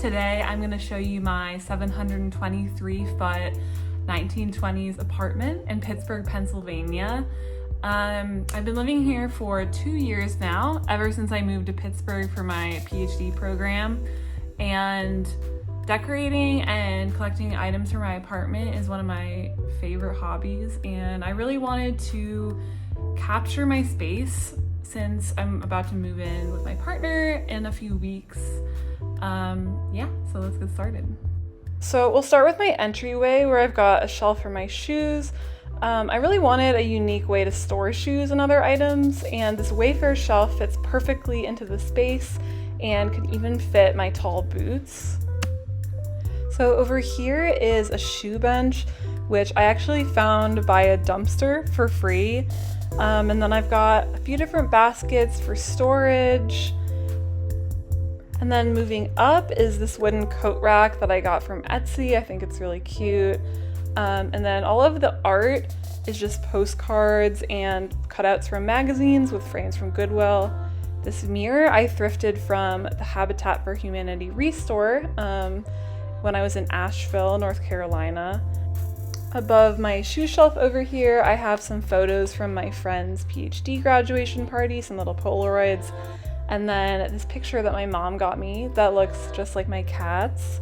Today I'm going to show you my 723-foot 1920s apartment in Pittsburgh, Pennsylvania. I've been living here for 2 years now, ever since I moved to Pittsburgh for my PhD program. And decorating and collecting items for my apartment is one of my favorite hobbies, and I really wanted to capture my space since I'm about to move in with my partner in a few weeks. So let's get started. So we'll start with my entryway, where I've got a shelf for my shoes. I really wanted a unique way to store shoes and other items, and this Wayfair shelf fits perfectly into the space and could even fit my tall boots. So over here is a shoe bench, which I actually found by a dumpster for free. And then I've got a few different baskets for storage. And then moving up is this wooden coat rack that I got from Etsy. I think it's really cute. And then all of the art is just postcards and cutouts from magazines with frames from Goodwill. This mirror I thrifted from the Habitat for Humanity Restore when I was in Asheville, North Carolina. Above my shoe shelf over here, I have some photos from my friend's PhD graduation party, some little Polaroids, and then this picture that my mom got me that looks just like my cat's.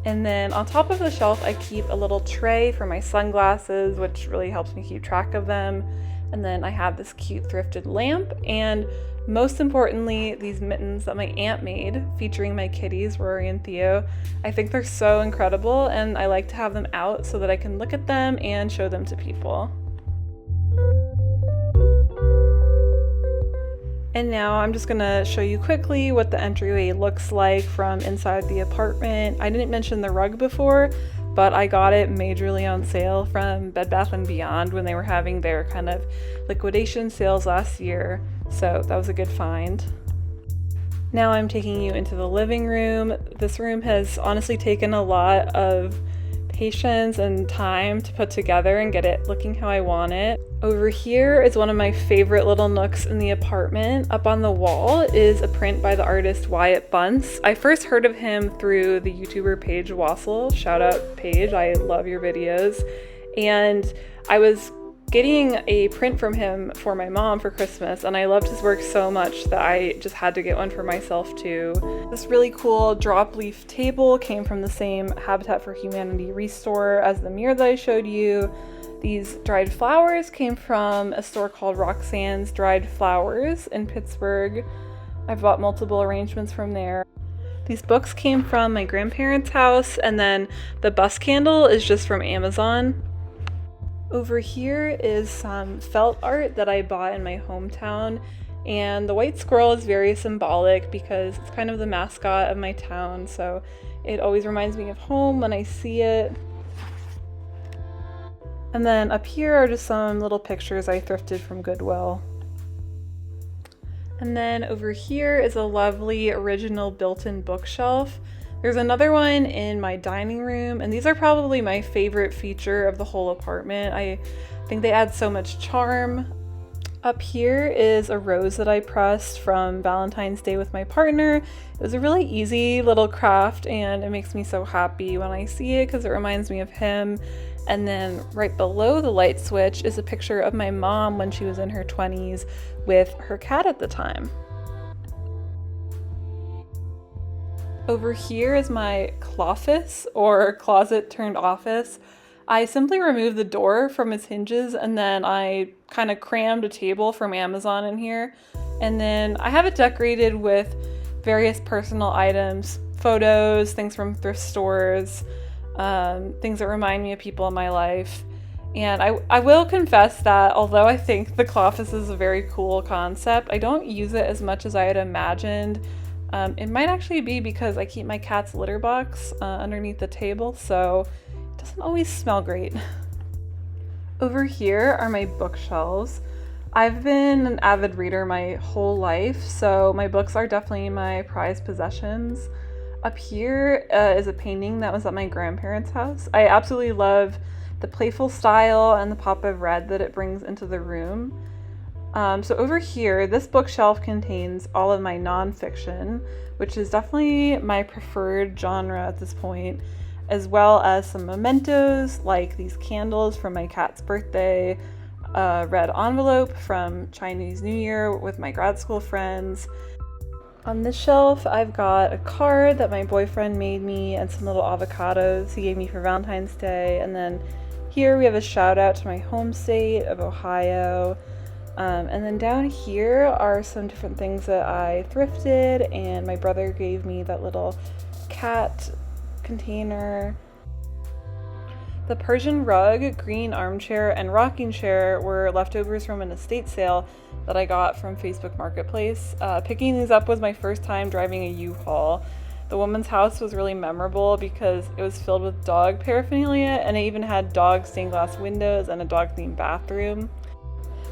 And then on top of the shelf, I keep a little tray for my sunglasses, which really helps me keep track of them. And then I have this cute thrifted lamp, and most importantly, these mittens that my aunt made featuring my kitties, Rory and Theo. I think they're so incredible, and I like to have them out so that I can look at them and show them to people. And now I'm just gonna show you quickly what the entryway looks like from inside the apartment. I didn't mention the rug before, but I got it majorly on sale from Bed Bath & Beyond when they were having their kind of liquidation sales last year. So that was a good find. Now I'm taking you into the living room. This room has honestly taken a lot of patience and time to put together and get it looking how I want it. Over here is one of my favorite little nooks in the apartment. Up on the wall is a print by the artist Wyatt Bunce. I first heard of him through the YouTuber Paige Wassel. Shout out Paige, I love your videos. And I was getting a print from him for my mom for Christmas, and I loved his work so much that I just had to get one for myself too. This really cool drop leaf table came from the same Habitat for Humanity Restore as the mirror that I showed you. These dried flowers came from a store called Roxanne's Dried Flowers in Pittsburgh. I've bought multiple arrangements from there. These books came from my grandparents' house, and then the bus candle is just from Amazon. Over here is some felt art that I bought in my hometown, and the white squirrel is very symbolic because it's kind of the mascot of my town, so it always reminds me of home when I see it. And then up here are just some little pictures I thrifted from Goodwill. And then over here is a lovely original built-in bookshelf. There's another one in my dining room, and these are probably my favorite feature of the whole apartment. I think they add so much charm. Up here is a rose that I pressed from Valentine's Day with my partner. It was a really easy little craft, and it makes me so happy when I see it because it reminds me of him. And then right below the light switch is a picture of my mom when she was in her 20s with her cat at the time. Over here is my cloffice, or closet turned office. I simply removed the door from its hinges, and then I kind of crammed a table from Amazon in here. And then I have it decorated with various personal items, photos, things from thrift stores, things that remind me of people in my life. And I will confess that although I think the cloffice is a very cool concept, I don't use it as much as I had imagined. It might actually be because I keep my cat's litter box underneath the table, so it doesn't always smell great. Over here are my bookshelves. I've been an avid reader my whole life, so my books are definitely my prized possessions. Up here is a painting that was at my grandparents' house. I absolutely love the playful style and the pop of red that it brings into the room. So over here, this bookshelf contains all of my nonfiction, which is definitely my preferred genre at this point, as well as some mementos like these candles from my cat's birthday, a red envelope from Chinese New Year with my grad school friends. On this shelf, I've got a card that my boyfriend made me and some little avocados he gave me for Valentine's Day. And then here we have a shout out to my home state of Ohio. And then down here are some different things that I thrifted, and my brother gave me that little cat container. The Persian rug, green armchair, and rocking chair were leftovers from an estate sale that I got from Facebook Marketplace. Picking these up was my first time driving a U-Haul. The woman's house was really memorable because it was filled with dog paraphernalia, and it even had dog stained glass windows and a dog-themed bathroom.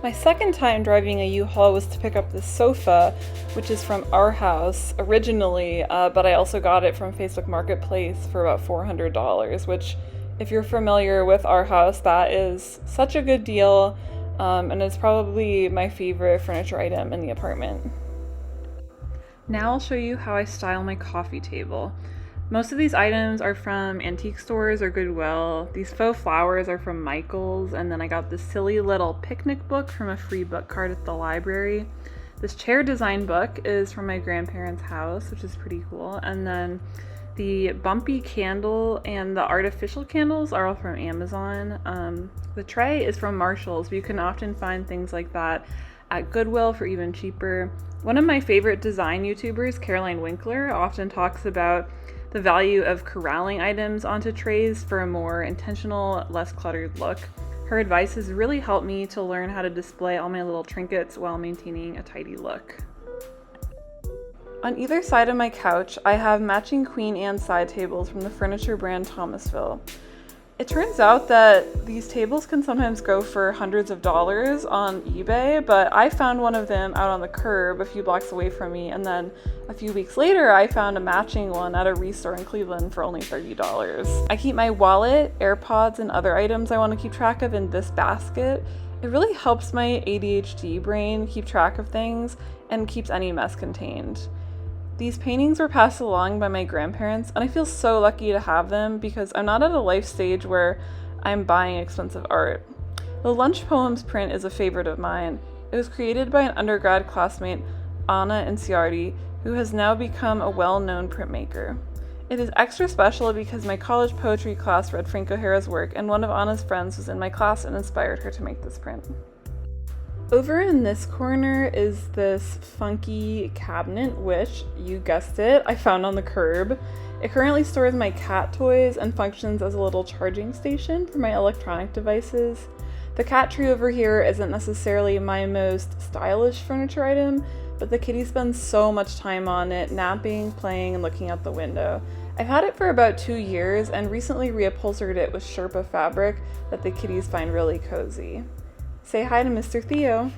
My second time driving a U-Haul was to pick up this sofa, which is from our house originally, but I also got it from Facebook Marketplace for about $400, which, if you're familiar with our house, that is such a good deal, and it's probably my favorite furniture item in the apartment. Now I'll show you how I style my coffee table. Most of these items are from antique stores or Goodwill. These faux flowers are from Michael's, and then I got this silly little picnic book from a free book card at the library. This chair design book is from my grandparents' house, which is pretty cool. And then the bumpy candle and the artificial candles are all from Amazon. The tray is from Marshall's, but you can often find things like that at Goodwill for even cheaper. One of my favorite design YouTubers, Caroline Winkler, often talks about the value of corralling items onto trays for a more intentional, less cluttered look. Her advice has really helped me to learn how to display all my little trinkets while maintaining a tidy look. On either side of my couch, I have matching Queen Anne side tables from the furniture brand Thomasville. It turns out that these tables can sometimes go for hundreds of dollars on eBay, but I found one of them out on the curb a few blocks away from me, and then a few weeks later I found a matching one at a restore in Cleveland for only $30. I keep my wallet, AirPods, and other items I want to keep track of in this basket. It really helps my ADHD brain keep track of things and keeps any mess contained. These paintings were passed along by my grandparents, and I feel so lucky to have them because I'm not at a life stage where I'm buying expensive art. The Lunch Poems print is a favorite of mine. It was created by an undergrad classmate, Anna Inciardi, who has now become a well-known printmaker. It is extra special because my college poetry class read Frank O'Hara's work, and one of Anna's friends was in my class and inspired her to make this print. Over in this corner is this funky cabinet, which, you guessed it, I found on the curb. It currently stores my cat toys and functions as a little charging station for my electronic devices. The cat tree over here isn't necessarily my most stylish furniture item, but the kitty spends so much time on it, napping, playing, and looking out the window. I've had it for about 2 years and recently reupholstered it with Sherpa fabric that the kitties find really cozy. Say hi to Mr. Theo.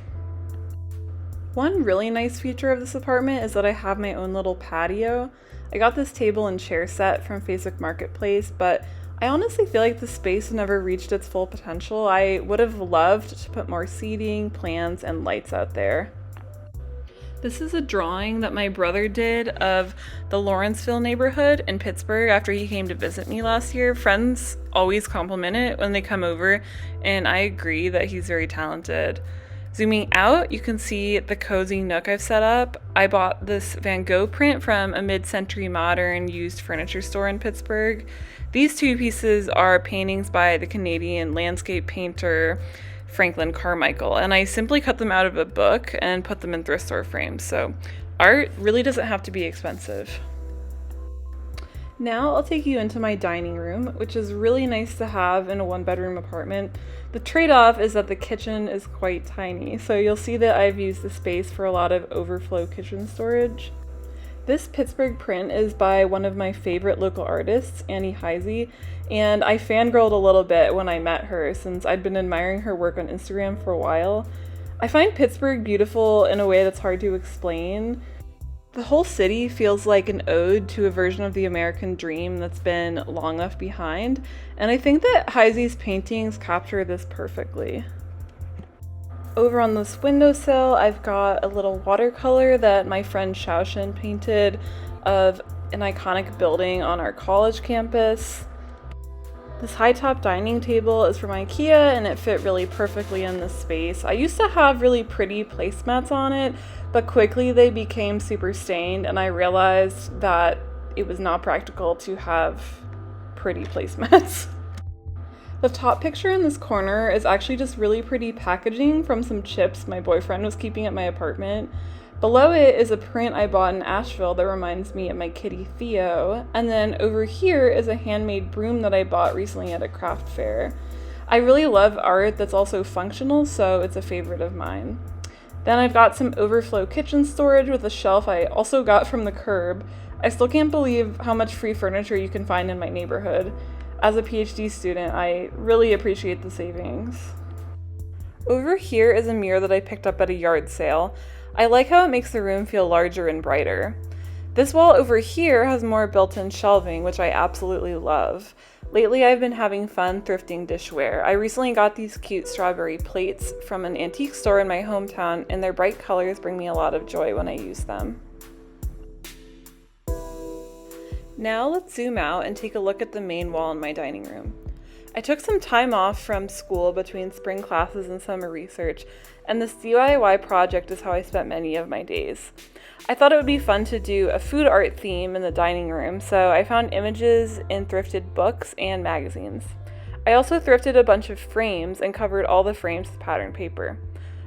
One really nice feature of this apartment is that I have my own little patio. I got this table and chair set from Facebook Marketplace, but I honestly feel like the space never reached its full potential. I would have loved to put more seating, plants, and lights out there. This is a drawing that my brother did of the Lawrenceville neighborhood in Pittsburgh after he came to visit me last year. Friends always compliment it when they come over, and I agree that he's very talented. Zooming out, you can see the cozy nook I've set up. I bought this Van Gogh print from a mid-century modern used furniture store in Pittsburgh. These two pieces are paintings by the Canadian landscape painter Franklin Carmichael, and I simply cut them out of a book and put them in thrift store frames, so art really doesn't have to be expensive. Now I'll take you into my dining room, which is really nice to have in a one-bedroom apartment. The trade-off is that the kitchen is quite tiny, so you'll see that I've used the space for a lot of overflow kitchen storage. This Pittsburgh print is by one of my favorite local artists, Annie Heisey, and I fangirled a little bit when I met her since I'd been admiring her work on Instagram for a while. I find Pittsburgh beautiful in a way that's hard to explain. The whole city feels like an ode to a version of the American dream that's been long left behind, and I think that Heisey's paintings capture this perfectly. Over on this windowsill, I've got a little watercolor that my friend Shaoshin painted of an iconic building on our college campus. This high-top dining table is from IKEA and it fit really perfectly in this space. I used to have really pretty placemats on it, but quickly they became super stained and I realized that it was not practical to have pretty placemats. The top picture in this corner is actually just really pretty packaging from some chips my boyfriend was keeping at my apartment. Below it is a print I bought in Asheville that reminds me of my kitty Theo. And then over here is a handmade broom that I bought recently at a craft fair. I really love art that's also functional, so it's a favorite of mine. Then I've got some overflow kitchen storage with a shelf I also got from the curb. I still can't believe how much free furniture you can find in my neighborhood. As a PhD student, I really appreciate the savings. Over here is a mirror that I picked up at a yard sale. I like how it makes the room feel larger and brighter. This wall over here has more built-in shelving, which I absolutely love. Lately, I've been having fun thrifting dishware. I recently got these cute strawberry plates from an antique store in my hometown, and their bright colors bring me a lot of joy when I use them. Now let's zoom out and take a look at the main wall in my dining room. I took some time off from school between spring classes and summer research, and this DIY project is how I spent many of my days. I thought it would be fun to do a food art theme in the dining room, so I found images in thrifted books and magazines. I also thrifted a bunch of frames and covered all the frames with patterned paper.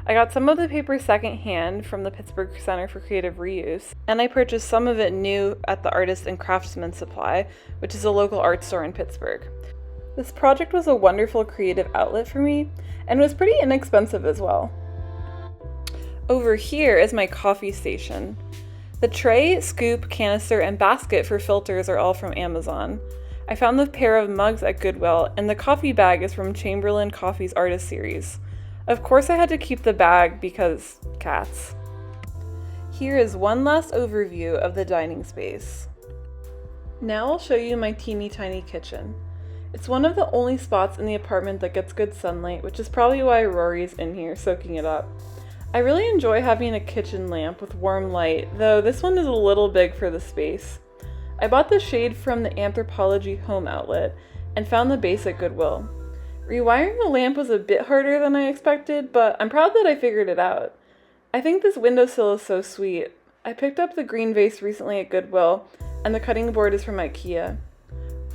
I got some of the paper secondhand from the Pittsburgh Center for Creative Reuse, and I purchased some of it new at the Artist and Craftsman Supply, which is a local art store in Pittsburgh. This project was a wonderful creative outlet for me, and was pretty inexpensive as well. Over here is my coffee station. The tray, scoop, canister, and basket for filters are all from Amazon. I found the pair of mugs at Goodwill, and the coffee bag is from Chamberlain Coffee's Artist Series. Of course I had to keep the bag because cats. Here is one last overview of the dining space. Now I'll show you my teeny tiny kitchen. It's one of the only spots in the apartment that gets good sunlight, which is probably why Rory's in here soaking it up. I really enjoy having a kitchen lamp with warm light, though this one is a little big for the space. I bought the shade from the Anthropology Home Outlet and found the base at Goodwill. Rewiring the lamp was a bit harder than I expected, but I'm proud that I figured it out. I think this windowsill is so sweet. I picked up the green vase recently at Goodwill, and the cutting board is from IKEA.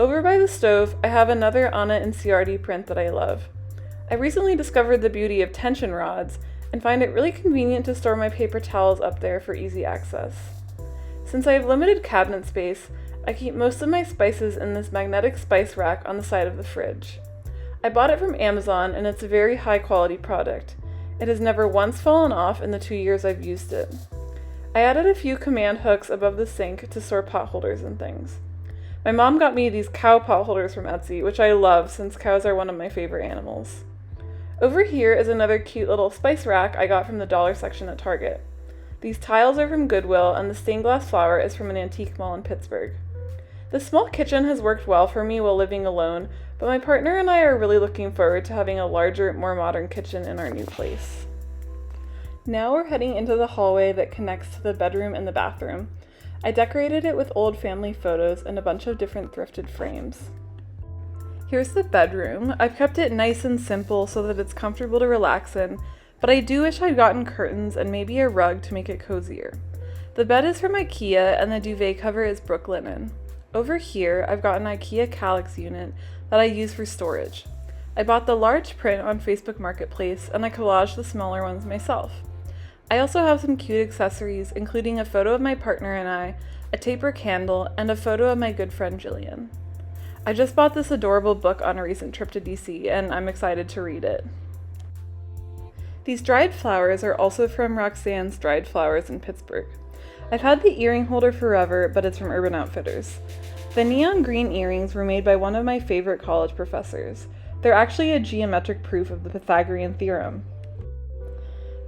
Over by the stove, I have another Anna and CRD print that I love. I recently discovered the beauty of tension rods, and find it really convenient to store my paper towels up there for easy access. Since I have limited cabinet space, I keep most of my spices in this magnetic spice rack on the side of the fridge. I bought it from Amazon and it's a very high quality product. It has never once fallen off in the 2 years I've used it. I added a few command hooks above the sink to store pot holders and things. My mom got me these cow pot holders from Etsy, which I love since cows are one of my favorite animals. Over here is another cute little spice rack I got from the dollar section at Target. These tiles are from Goodwill and the stained glass flower is from an antique mall in Pittsburgh. The small kitchen has worked well for me while living alone, but my partner and I are really looking forward to having a larger, more modern kitchen in our new place. Now we're heading into the hallway that connects to the bedroom and the bathroom. I decorated it with old family photos and a bunch of different thrifted frames. Here's the bedroom. I've kept it nice and simple so that it's comfortable to relax in, but I do wish I'd gotten curtains and maybe a rug to make it cozier. The bed is from IKEA and the duvet cover is Brooklinen. Over here, I've got an IKEA Kallax unit that I use for storage. I bought the large print on Facebook Marketplace and I collaged the smaller ones myself. I also have some cute accessories, including a photo of my partner and I, a taper candle, and a photo of my good friend Jillian. I just bought this adorable book on a recent trip to DC, and I'm excited to read it. These dried flowers are also from Roxanne's Dried Flowers in Pittsburgh. I've had the earring holder forever, but it's from Urban Outfitters. The neon green earrings were made by one of my favorite college professors. They're actually a geometric proof of the Pythagorean theorem.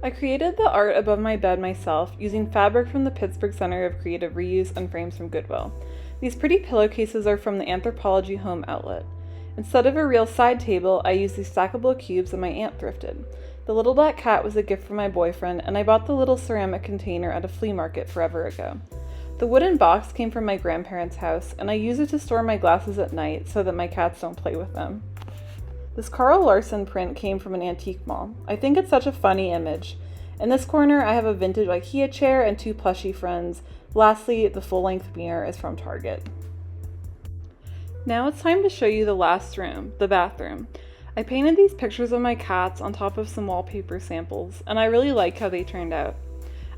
I created the art above my bed myself using fabric from the Pittsburgh Center of Creative Reuse and frames from Goodwill. These pretty pillowcases are from the Anthropology Home Outlet. Instead of a real side table, I used these stackable cubes that my aunt thrifted. The little black cat was a gift from my boyfriend, and I bought the little ceramic container at a flea market forever ago. The wooden box came from my grandparents' house, and I use it to store my glasses at night so that my cats don't play with them. This Carl Larson print came from an antique mall. I think it's such a funny image. In this corner, I have a vintage IKEA chair and 2 plushie friends. Lastly, the full-length mirror is from Target. Now it's time to show you the last room, the bathroom. I painted these pictures of my cats on top of some wallpaper samples, and I really like how they turned out.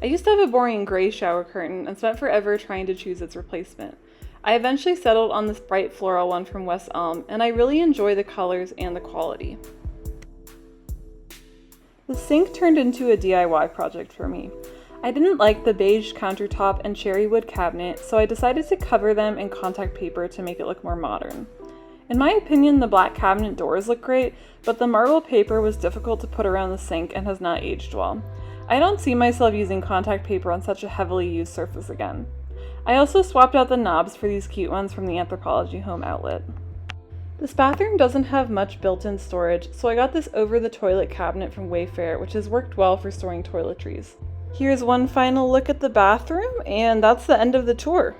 I used to have a boring gray shower curtain and spent forever trying to choose its replacement. I eventually settled on this bright floral one from West Elm, and I really enjoy the colors and the quality. The sink turned into a DIY project for me. I didn't like the beige countertop and cherry wood cabinet, so I decided to cover them in contact paper to make it look more modern. In my opinion, the black cabinet doors look great, but the marble paper was difficult to put around the sink and has not aged well. I don't see myself using contact paper on such a heavily used surface again. I also swapped out the knobs for these cute ones from the Anthropologie Home Outlet. This bathroom doesn't have much built-in storage, so I got this over-the-toilet cabinet from Wayfair, which has worked well for storing toiletries. Here's one final look at the bathroom, and that's the end of the tour.